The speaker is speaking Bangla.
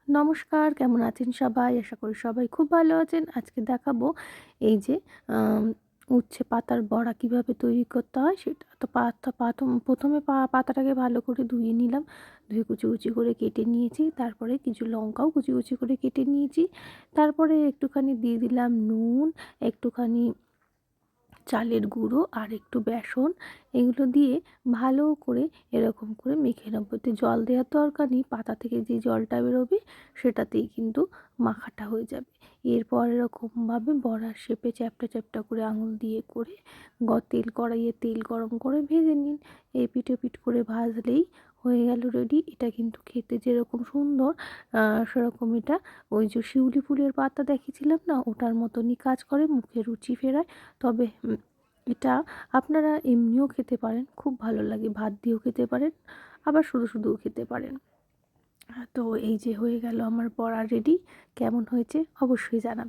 নমস্কার, কেমন আছেন সবাই? আশা করি সবাই খুব ভালো আছেন। আজকে দেখাবো এই যে আম উচ্ছে পাতার বড়া কিভাবে তৈরি করতে হয় সেটা। তো প্রথমে পাতাটাকে ভালো করে ধুয়ে নিলাম। ধুয়ে কুচি, কুচি করে কেটে নিয়েছি। তারপরে কিছু লঙ্কাও কুচি, কুচি করে কেটে নিয়েছি। তারপরে একটুখানি দিয়ে দিলাম নুন, একটুখানি চালের গুঁড়ো আর একটু বেসন, এগুলো দিয়ে ভালো করে এরকম করে মেখে নেব। এতে জল দেওয়ার দরকার নেই, পাতা থেকে যে জলটা বেরোবে সেটাতেই কিন্তু মাখাটা হয়ে যাবে। এরপর এরকমভাবে বড়ার শেপে চ্যাপ্টা চ্যাপ্টা করে আঙুল দিয়ে করে কড়াইয়ে তেল গরম করে ভেজে নিন। এপিঠ ওপিঠ করে ভাজলেই হয়ে গেল রেডি। এটা কিন্তু খেতে যেরকম সুন্দর সেরকম এটা ওই যে শিউলি ফুলের পাতা দেখিয়েছিলাম না, ওটার মতনই কাজ করে, মুখে রুচি ফেরায়। তবে এটা আপনারা এমনিও খেতে পারেন, খুব ভালো লাগে। ভাত দিয়েও খেতে পারেন, আবার শুধু শুধুও খেতে পারেন। তো এই যে হয়ে গেল আমার বড়া রেডি। কেমন হয়েছে অবশ্যই জানাবেন।